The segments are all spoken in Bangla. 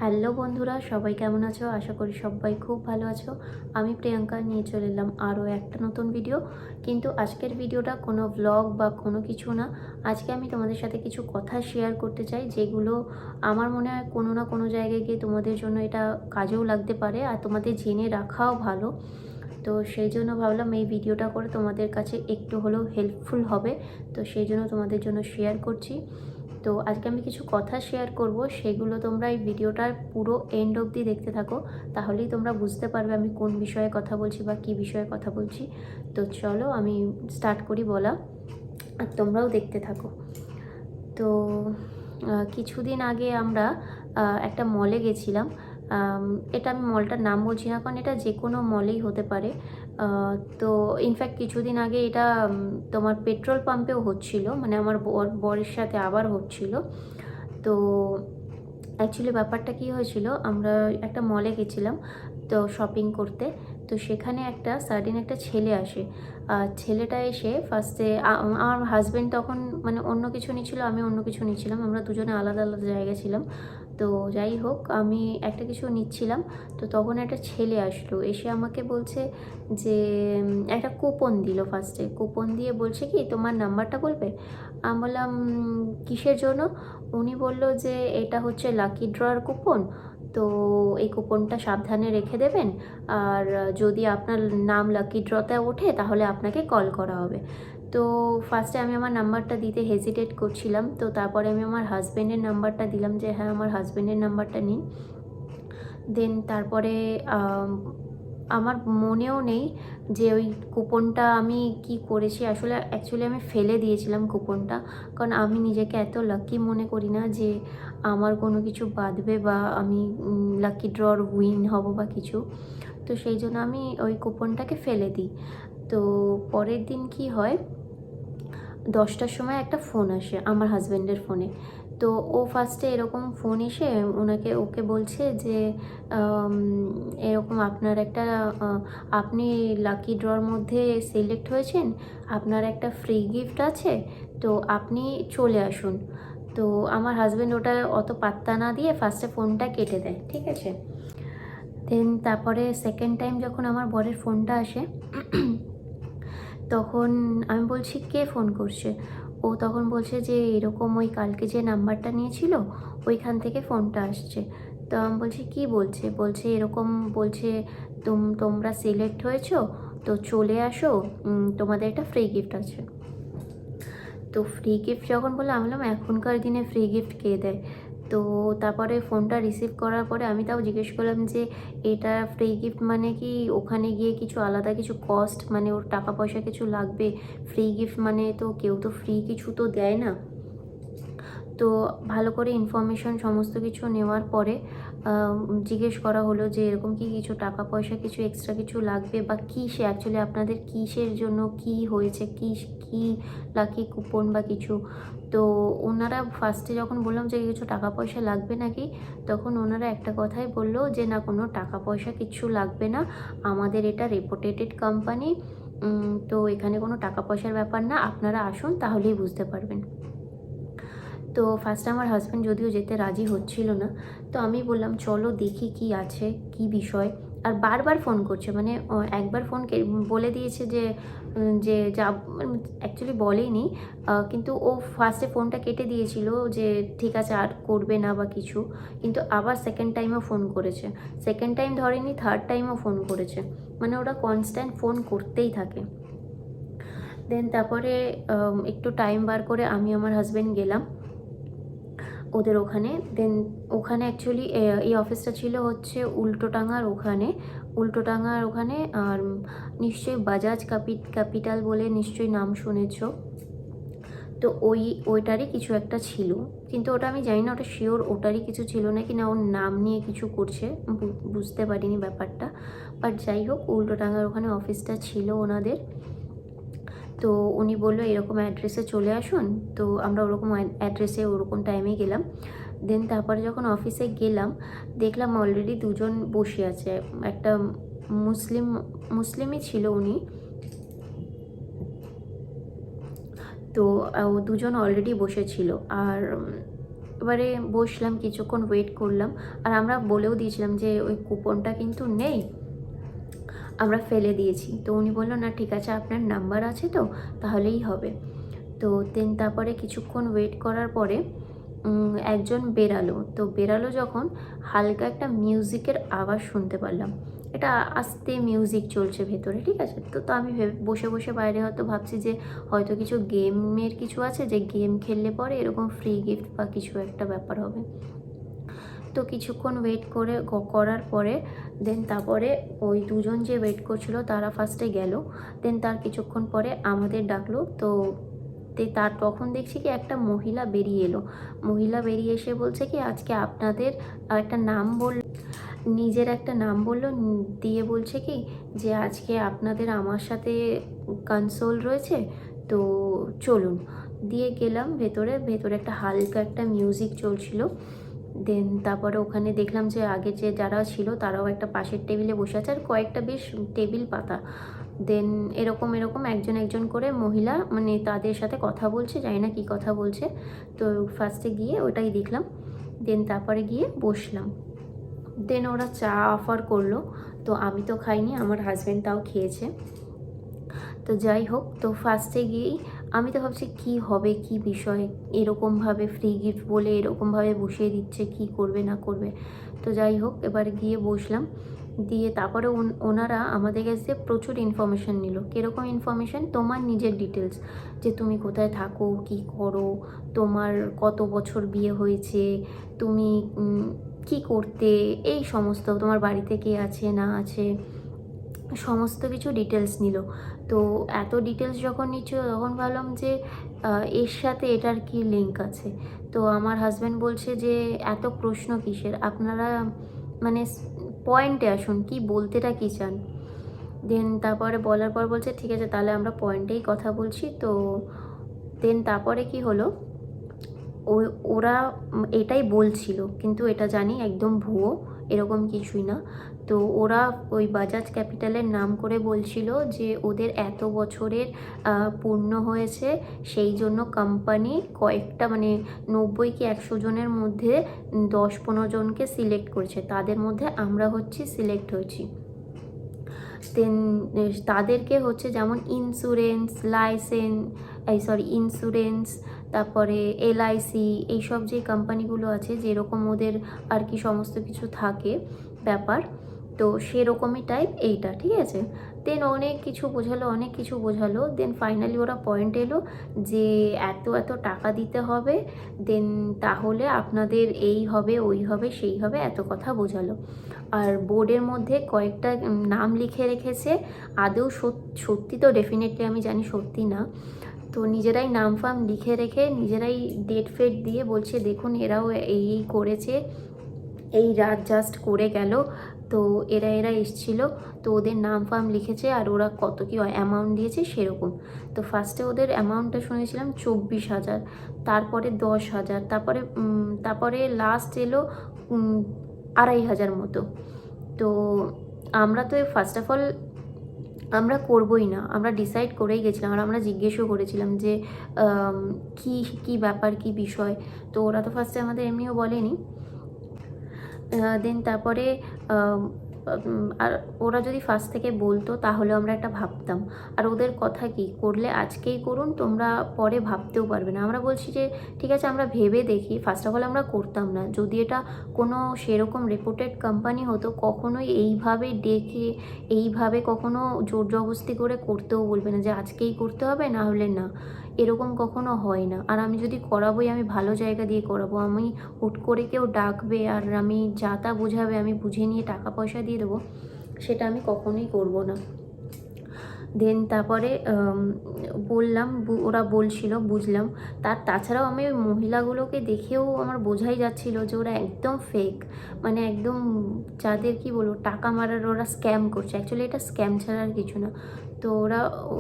হ্যালো বন্ধুরা, সবাই কেমন আছো? আশা করি সবাই খুব ভালো আছো। আমি প্রিয়াঙ্কা নিয়ে চলে এলাম আরও একটা নতুন ভিডিও। কিন্তু আজকের ভিডিওটা কোনো ভ্লগ বা কোনো কিছু না। আজকে আমি তোমাদের সাথে কিছু কথা শেয়ার করতে চাই, যেগুলো আমার মনে হয় কোনো না কোনো জায়গায় গিয়ে তোমাদের জন্য এটা কাজেও লাগতে পারে, আর তোমাদের জেনে রাখাও ভালো। তো সেই জন্য ভাবলাম এই ভিডিওটা করে তোমাদের কাছে একটু হলেও হেল্পফুল হবে। তো সেই জন্য তোমাদের জন্য শেয়ার করছি। তো আজকে আমি কিছু কথা শেয়ার করব, সেগুলো তোমরা এই ভিডিওটার পুরো এন্ড অবধি দেখতে থাকো, তাহলেই তোমরা বুঝতে পারবে আমি কোন বিষয়ে কথা বলছি বা কী বিষয়ে কথা বলছি। তো চলো আমি স্টার্ট করি বলা, আর তোমরাও দেখতে থাকো। তো কিছুদিন আগে আমরা একটা মলে গেছিলাম। এটা আমি মলটার নাম বলছি না, কারণ এটা যে কোনো মলেই হতে পারে। তো ইনফ্যাক্ট কিছুদিন আগে এটা তোমার পেট্রোল পাম্পেও হচ্ছিল, মানে আমার বরের সাথে আবার হচ্ছিল। তো অ্যাকচুয়ালি ব্যাপারটা কী হয়েছিল, আমরা একটা মলে গেছিলাম তো শপিং করতে। তো সেখানে একটা সাডেন একটা ছেলে আসে। ছেলেটা এসে ফার্স্টে আমার হাজব্যান্ড তখন মানে অন্য কিছু নিচ্ছিল, আমি অন্য কিছু নিচ্ছিলাম, আমরা দুজনে আলাদা আলাদা জায়গায় ছিলাম। তো যাই হোক, আমি একটা কিছু নিচ্ছিলাম, তো তখন একটা ছেলে আসলো, এসে আমাকে বলছে যে একটা কুপন দিল। ফার্স্টে কুপন দিয়ে বলছে কি তোমার নাম্বারটা বলবে। আমি বললাম কিসের জন্য? উনি বলল যে এটা হচ্ছে লাকি ড্রয়ার কুপন, তো এই কুপনটা সাবধানে রেখে দেবেন, আর যদি আপনার নাম লাকি ড্রতে ওঠে তাহলে আপনাকে কল করা হবে। তো ফার্স্টে আমি আমার নাম্বারটা দিতে হেজিটেট করছিলাম, তো তারপরে আমি আমার হাজব্যান্ডের নাম্বারটা দিলাম যে হ্যাঁ আমার হাজব্যান্ডের নাম্বারটা নিন। দেন তারপরে আমার মনেও নেই যে ওই কুপনটা আমি কি করেছি, আসলে অ্যাকচুয়ালি আমি ফেলে দিয়েছিলাম কুপনটা, কারণ আমি নিজেকে এত লাকি মনে করি না যে আমার কোনো কিছু বাঁধবে বা আমি লাকি ড্রর উইন হব বা কিছু। তো সেই জন্য আমি ওই কুপনটাকে ফেলে দিই। তো পরের দিন কি হয়, 10টার সময় একটা ফোন আসে আমার হাজব্যান্ডের ফোনে। তো ও ফার্স্টে এরকম ফোন এসে ওকে বলছে যে এরকম আপনার একটা আপনি লাকি ড্রর মধ্যে সিলেক্ট হয়েছেন, আপনার একটা ফ্রি গিফট আছে, তো আপনি চলে আসুন। তো আমার হাজব্যান্ড ওটা অত পাত্তা না দিয়ে ফার্স্টে ফোনটা কেটে দেয়, ঠিক আছে। দেন তারপরে সেকেন্ড টাইম যখন আমার বরের ফোনটা আসে, তখন আমি বলছি কে ফোন করছে। ও তখন বলছে যে এরকম ওই কালকে যে নাম্বারটা নিয়েছিল ওইখান থেকে ফোনটা আসছে। তো আমি বলছি কী বলছে? বলছে এরকম বলছে তোমরা সিলেক্ট হয়েছো, তো চলে আসো, তোমাদের একটা ফ্রি গিফট আছে। তো ফ্রি গিফট যখন বললাম, আমি বললাম এখনকার দিনে ফ্রি গিফট কে দেয়? তো তারপরে ফোনটা রিসিভ করার পরে আমি তাও জিজ্ঞেস করলাম যে এটা ফ্রি গিফট মানে কি ওখানে গিয়ে কিছু আলাদা কিছু কস্ট, মানে ওর টাকা পয়সা কিছু লাগবে? ফ্রি গিফট মানে তো কেউ তো ফ্রি কিছু তো দেয় না। তো ভালো করে ইনফরমেশন সমস্ত কিছু নেওয়ার পরে জিজ্ঞেস করা হলো যে এরকম কি কিছু টাকা পয়সা কিছু এক্সট্রা কিছু লাগবে বা কী সে অ্যাকচুয়ালি আপনাদের কিসের জন্য কি হয়েছে, কি লাকি কুপন বা কিছু। তো ওনারা ফার্স্টে যখন বললাম যে কিছু টাকা পয়সা লাগবে নাকি, তখন ওনারা একটা কথাই বললো যে না কোনো টাকা পয়সা কিছু লাগবে না, আমাদের এটা রেপুটেটেড কোম্পানি, তো এখানে কোনো টাকা পয়সার ব্যাপার না, আপনারা আসুন তাহলেই বুঝতে পারবেন। তো ফার্স্টে আমার হাজব্যান্ড যদিও যেতে রাজি হচ্ছিল না, তো আমি বললাম চলো দেখি কি আছে, কি বিষয়। আর বারবার ফোন করছে, মানে একবার ফোন বলে দিয়েছে যে যা, অ্যাকচুয়ালি বলেনি, কিন্তু ও ফার্স্টে ফোনটা কেটে দিয়েছিল যে ঠিক আছে আর করবে না বা কিছু, কিন্তু আবার সেকেন্ড টাইমও ফোন করেছে। সেকেন্ড টাইম ধরেনি, থার্ড টাইমও ফোন করেছে, মানে ওরা কনস্ট্যান্ট ফোন করতেই থাকে। দেন তারপরে একটু টাইম বার করে আমি আমার হাজব্যান্ড গেলাম ওদের ওখানে। দেন ওখানে অ্যাকচুয়ালি এই অফিসটা ছিল হচ্ছে উল্টোডাঙার ওখানে। আর নিশ্চয়ই বাজাজ ক্যাপিটাল বলে নিশ্চয়ই নাম শুনেছো। তো ওইটারই কিছু একটা ছিল, কিন্তু ওটা আমি জানি না ওটা শিওর ওটারই কিছু ছিল নাকি না ওর নাম নিয়ে কিছু করছে, বুঝতে পারিনি ব্যাপারটা। বাট যাই হোক, উল্টোডাঙার ওখানে অফিসটা ছিল ওনাদের। তো উনি বললো এরকম অ্যাড্রেসে চলে আসুন, তো আমরা ওরকম অ্যাড্রেসে ওরকম টাইমে গেলাম। দেন তারপরে যখন অফিসে গেলাম, দেখলাম অলরেডি দুজন বসে আছে। একটা মুসলিমই ছিল উনি। তো দুজন অলরেডি বসেছিল। আর এবারে বসলাম, কিছুক্ষণ ওয়েট করলাম। আর আমরা বলেও দিয়েছিলাম যে ওই কুপনটা কিন্তু নেই, আমরা ফেলে দিয়েছি। তো উনি বললো না ঠিক আছে, আপনার নাম্বার আছে তো, তাহলেই হবে। তো দেন তারপরে কিছুক্ষণ ওয়েট করার পরে একজন বেরালো। তো বেরালো যখন, হালকা একটা মিউজিকের আওয়াজ শুনতে পারলাম। এটা আস্তে মিউজিক চলছে ভেতরে, ঠিক আছে। তো আমি বসে বসে বাইরে হয়তো ভাবছি যে হয়তো কিছু গেমের কিছু আছে, যে গেম খেললে পরে এরকম ফ্রি গিফট বা কিছু একটা ব্যাপার হবে। তো কিছুক্ষণ ওয়েট করার পরে দেন তারপরে ওই দুজন যে ওয়েট করছিল তারা ফার্স্টে গেল। দেন তার কিছুক্ষণ পরে আমাদের ডাকলো। তো তার তখন দেখছি কি একটা মহিলা বেরিয়ে এলো। মহিলা বেরিয়ে এসে বলছে কি আজকে আপনাদের একটা নাম নিজের একটা নাম বললো, দিয়ে বলছে কি যে আজকে আপনাদের আমার সাথে কনসোল রয়েছে, তো চলুন। দিয়ে গেলাম ভেতরে। একটা হালকা একটা মিউজিক চলছিল। দেন তারপরে ওখানে দেখলাম যে আগে যে যারা ছিল তারাও একটা পাশের টেবিলে বসে আছে, আর কয়েকটা বেশ টেবিল পাতা। দেন এরকম একজন করে মহিলা মানে তাদের সাথে কথা বলছে, জানি না কী কথা বলছে। তো ফার্স্টে গিয়ে ওটাই দেখলাম। দেন তারপরে গিয়ে বসলাম। দেন ওরা চা অফার করলো। তো আমি তো খাইনি, আমার হাজব্যান্ড তাও খেয়েছে। তো যাই হোক, তো ফার্স্টে গিয়েই আমি তো ভাবছি কী হবে, কী বিষয়, এরকমভাবে ফ্রি গিফট বলে এরকমভাবে বসিয়ে দিচ্ছে, কি করবে না করবে। তো যাই হোক, এবার গিয়ে বসলাম। দিয়ে তারপরে ওনারা আমাদের কাছে প্রচুর ইনফরমেশান নিল। কীরকম ইনফরমেশান? তোমার নিজের ডিটেলস, যে তুমি কোথায় থাকো, কি করো, তোমার কত বছর বিয়ে হয়েছে, তুমি কি করতে, এই সমস্ত, তোমার বাড়িতে কে আছে না আছে, সমস্ত কিছু ডিটেলস নিল। তো এত ডিটেলস যখন নিচ্ছিল তখন ভাবলাম যে এর সাথে এটার কি লিঙ্ক আছে। তো আমার হাজব্যান্ড বলছে যে এত প্রশ্ন কিসের, আপনারা মানে পয়েন্টে আসুন, কি বলতেটা কি চান। দেন তারপরে বলার পর বলছে ঠিক আছে তাহলে আমরা পয়েন্টেই কথা বলছি। তো দেন তারপরে কি হলো, ওরা এটাই বলছিল, কিন্তু এটা জানি একদম ভুয়ো, এরকম কিছুই না। তো ওরা ওই বাজাজ ক্যাপিটালের নাম করে বলছিল যে ওদের এত বছরের পূর্ণ হয়েছে, সেই জন্য কোম্পানি কয়েকটা মানে 90 কি 100 জনের মধ্যে 10-15 জনকে সিলেক্ট করেছে, তাদের মধ্যে আমরা সিলেক্ট হয়েছি। দেন তাদেরকে যেমন ইন্স্যুরেন্স, ইন্স্যুরেন্স, তারপরে LIC, এইসব যে কোম্পানিগুলো আছে, যেরকম ওদের আর কি সমস্ত কিছু থাকে ব্যাপার, তো সেরকমই টাইপ এইটা, ঠিক আছে। দেন অনেক কিছু বোঝালো। দেন ফাইনালি ওরা পয়েন্ট এলো যে এত টাকা দিতে হবে, দেন তাহলে আপনাদের এই হবে, ওই হবে, সেই হবে, এত কথা বোঝালো। আর বোর্ডের মধ্যে কয়েকটা নাম লিখে রেখেছে, আদৌ সত্যি তো ডেফিনেটলি আমি জানি সত্যি না। তো নিজেরাই নাম ফাম লিখে রেখে নিজেরাই ডেট ফেট দিয়ে বলছে দেখুন এরাও এই করেছে, এই রাত জাস্ট করে গেল, তো এরা এসছিল, তো ওদের নাম ফাম লিখেছে আর ওরা কত কি অ্যামাউন্ট দিয়েছে সেরকম। তো ফার্স্টে ওদের অ্যামাউন্টটা শুনেছিলাম 24,000, তারপরে 10,000, তারপরে লাস্ট এলো 2,500 মতো। তো আমরা তো ফার্স্ট অফ অল আমরা করবই না, আমরা ডিসাইড করেই গেছিলাম। আর আমরা জিজ্ঞেসও করেছিলাম যে কি ব্যাপার, কি বিষয়। তো ওরা তো ফার্স্টে আমাদের এমনিও বলেনি। দেন তারপরে আর ওরা যদি ফার্স্ট থেকে বলতো তাহলে আমরা একটা ভাবতাম। আর ওদের কথা কি, করলে আজকেই করুন, তোমরা পরে ভাবতেও পারবে না। আমরা বলছি যে ঠিক আছে আমরা ভেবে দেখি, ফার্স্ট অফ অল আমরা করতাম না। যদি এটা কোনো সেরকম রেপুটেড কোম্পানি হতো, কখনোই এইভাবে ডেকে এইভাবে কখনো জোর জবরদস্তি করে করতেও বলবে না যে আজকেই করতে হবে, না হলে না, এরকম কখনো হয় না। আর আমি যদি করাবোই, আমি ভালো জায়গা দিয়ে করাবো। আমি হুট করে কেউ ডাকবে আর আমি যা তা বোঝাবে আমি বুঝে নিয়ে টাকা পয়সা দিয়ে দেবো, সেটা আমি কখনোই করব না। দেন তারপরে বললাম, ওরা বলছিল, বুঝলাম। তাছাড়াও আমি ওই মহিলাগুলোকে দেখেও আমার বোঝাই যাচ্ছিল যে ওরা একদম ফেক, মানে একদম যাদের কি বলবো টাকা মারার ওরা স্ক্যাম করছে। অ্যাকচুয়ালি এটা স্ক্যাম ছাড়া আর কিছু না। তো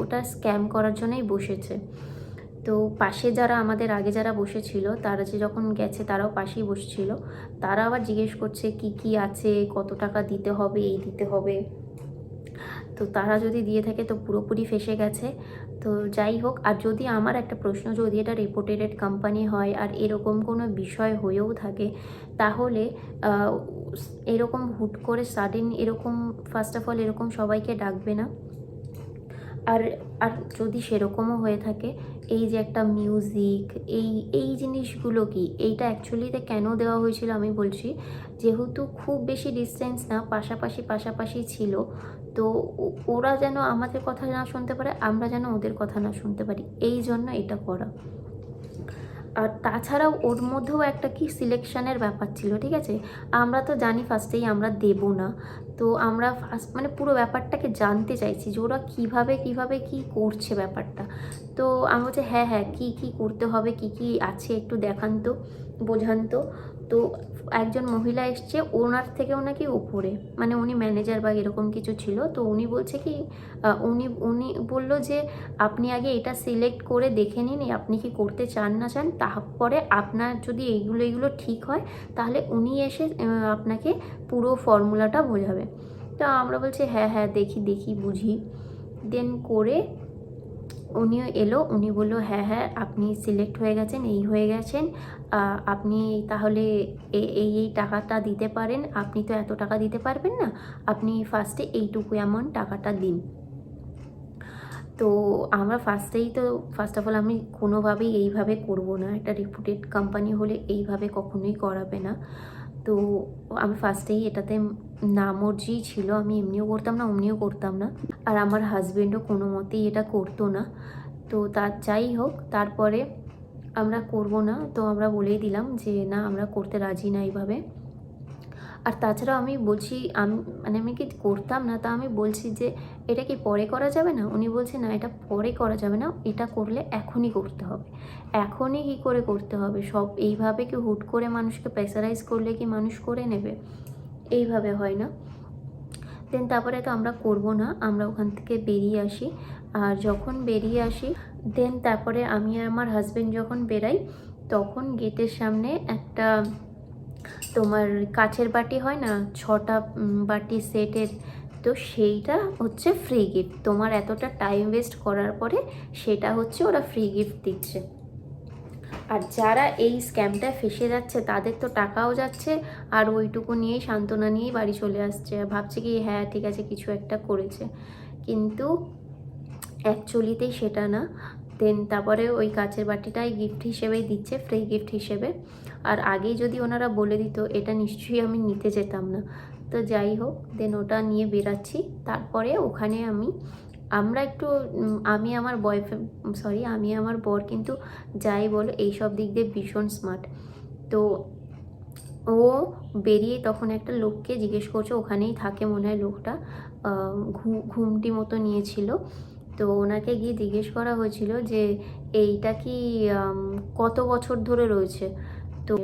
ওটা স্ক্যাম করার জন্যই বসেছে। তো পাশে যারা আমাদের আগে যারা বসেছিল, তারা যে যখন গেছে তারাও পাশেই বসেছিল, তারা আবার জিজ্ঞেস করছে কি কি আছে, কত টাকা দিতে হবে, এই দিতে হবে। তো তারা যদি দিয়ে থাকে তো পুরোপুরি ফেঁসে গেছে। তো যাই হোক, আর যদি আমার একটা প্রশ্ন, যদি এটা রেপুটেড কোম্পানি হয় আর এরকম কোনো বিষয় হয়েও থাকে, তাহলে এরকম হুট করে সাডেন এরকম ফার্স্ট অফ অল এরকম সবাইকে ডাকবে না। আর আর যদি সেরকমও হয়ে থাকে, এই যে একটা মিউজিক, এই জিনিসগুলো কি, এইটা অ্যাকচুয়ালিতে কেন দেওয়া হয়েছিল আমি বলছি। যেহেতু খুব বেশি ডিস্টেন্স না, পাশাপাশি ছিল, তো ওরা যেন আমাদের কথা না শুনতে পারে, আমরা যেন ওদের কথা না শুনতে পারি, এই জন্য এটা করা। আর তাছাড়াও ওর মধ্যেও একটা কি সিলেকশনের ব্যাপার ছিল, ঠিক আছে। আমরা তো জানি ফার্স্টেই আমরা দেব না, তো আমরা ফার্স্ট মানে পুরো ব্যাপারটাকে জানতে চাইছি যে ওরা কীভাবে কি করছে ব্যাপারটা। তো আমি বলছি হ্যাঁ হ্যাঁ, কী করতে হবে, কি আছে একটু দেখান তো, বোঝান তো। তো একজন মহিলা এসছে, ওনার থেকেও নাকি ওপরে, মানে উনি ম্যানেজার বা এরকম কিছু ছিল। তো উনি বলছে কি, উনি বলল যে আপনি আগে এটা সিলেক্ট করে দেখে নিন আপনি কি করতে চান না চান, তারপরে আপনার যদি এইগুলো ঠিক হয় তাহলে উনি এসে আপনাকে পুরো ফর্মুলাটা বোঝাবে। তো আমরা বলছি হ্যাঁ হ্যাঁ, দেখি বুঝি। দেন করে উনিও এলো, উনি বললো হ্যাঁ হ্যাঁ, আপনি সিলেক্ট হয়ে গেছেন, এই হয়ে গেছেন, আপনি তাহলে এই টাকাটা দিতে পারেন। আপনি তো এত টাকা দিতে পারবেন না, আপনি ফার্স্টে এইটুকু অ্যামাউন্ট টাকাটা দিন। তো আমরা ফার্স্ট অফ অল আমি কোনোভাবেই এইভাবে করব না, একটা রেপুটেড কোম্পানি হলে এইভাবে কখনোই করাবে না। তো আমি ফার্স্টেই এটাতে না মর্জি ছিল, আমি এমনিও করতাম না, অমনিও করতাম না, আর আমার হাজবেন্ডও কোনো মতেই এটা করতো না। তো তার যাই হোক, তারপরে আমরা করব না, তো আমরা বলেই দিলাম যে না, আমরা করতে রাজি না এইভাবে। আর তাছাড়াও আমি বলছি, আমি কি করতাম না, তা আমি বলছি যে এটা কি পরে করা যাবে না? উনি বলছে না, এটা পরে করা যাবে না, এটা করলে এখনই করতে হবে। এখনই কী করে করতে হবে? সব এইভাবে কি হুট করে মানুষকে প্রেসারাইজ করলে কি মানুষ করে নেবে? এইভাবে হয় না। দেন তারপরে তো আমরা করব না, আমরা ওখান থেকে বেরিয়ে আসি। আর যখন বেরিয়ে আসি, দেন তারপরে আমি আর আমার হাজব্যান্ড যখন বেরাই, তখন গেটের সামনে একটা তোমার কাচের বাটি হয় না, 6টা বাটি সেটের, তো সেইটা হচ্ছে ফ্রি গিফট। তোমার এতটা টাইম ওয়েস্ট করার পরে সেটা হচ্ছে ওরা ফ্রি গিফট দিচ্ছে। আর যারা এই স্ক্যামটায় ফেসে যাচ্ছে তাদের তো টাকাও যাচ্ছে, আর ওইটুকু নিয়েই সান্ত্বনা নিয়েই বাড়ি চলে আসছে, ভাবছে কি হ্যাঁ ঠিক আছে কিছু একটা করেছে, কিন্তু অ্যাকচুয়ালিতেই সেটা না। দেন তারপরে ওই কাচের বাটিটাই গিফট হিসেবেই দিচ্ছে, ফ্রি গিফট হিসেবে। আর আগেই যদি ওনারা বলে দিত, এটা নিশ্চয়ই আমি নিতে যেতাম না। তো যাই হোক, দেন ওটা নিয়ে বেরাচ্ছি। তারপরে ওখানে আমরা একটু আমি আমার বর কিন্তু যাই বলো এইসব দিক দিয়ে ভীষণ স্মার্ট। তো ও বেরিয়ে তখন একটা লোককে জিজ্ঞেস করছে, ওখানেই থাকে মনে হয় লোকটা, ঘুমটি মতো নিয়েছিল। তো ওনাকে গিয়ে জিজ্ঞেস করা হয়েছিল যে এইটা কি কত বছর ধরে রয়েছে। তো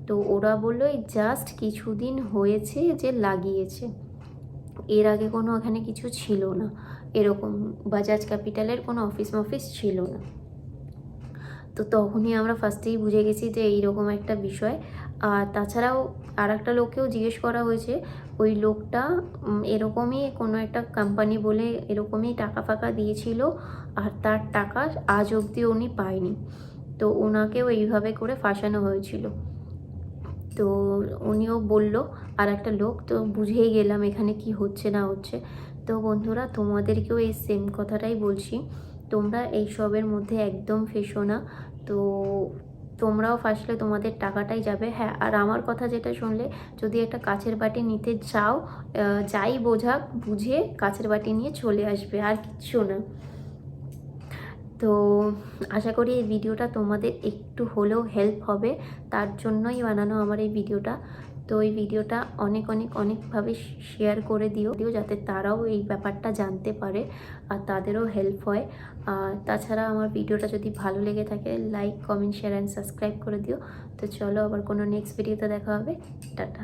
তো ওরা বললো এই জাস্ট কিছুদিন হয়েছে যে লাগিয়েছে, এর আগে কোনো ওখানে কিছু ছিল না, এরকম বাজাজ ক্যাপিটালের কোনো অফিস ছিল না। তো তখনই আমরা ফার্স্টেই বুঝে গেছি যে এইরকম একটা বিষয়। আর তাছাড়াও আর একটা লোককেও জিজ্ঞেস করা হয়েছে, ওই লোকটা এরকমই কোনো একটা কোম্পানি বলে এরকমই টাকা ফাকা দিয়েছিল, আর তার টাকা আজ অবধি উনি পায়নি। তো ওনাকেও এইভাবে করে ফাঁসানো হয়েছিল। তো উনিও বলল, আর একটা লোক, তো বুঝেই গেলাম এখানে কি হচ্ছে না হচ্ছে। তো বন্ধুরা, তোমাদেরকেও এই সেম কথাটাই বলছি, তোমরা এইসবের মধ্যে একদম ফেসো না। তো তোমরাও ফাঁসলে তোমাদের টাকাটাই যাবে। হ্যাঁ, আর আমার কথা যেটা শুনলে, যদি একটা কাচের বাটি নিতে চাও, যাই বুঝে কাচের বাটি নিয়ে চলে আসবে, আর কিচ্ছু না। তো আশা করি এই ভিডিওটা তোমাদের একটু হলেও হেল্প হবে, তার জন্যই বানানো আমার এই ভিডিওটা। তো এই ভিডিওটা অনেকভাবে শেয়ার করে দিও যাতে তারাও এই ব্যাপারটা জানতে পারে আর তাদেরও হেল্প হয়। আর তাছাড়া আমার ভিডিওটা যদি ভালো লেগে থাকে, like, comment, share and subscribe করে দিও। তো চলো, আবার কোনো নেক্সট ভিডিওতে দেখা হবে। টাটা।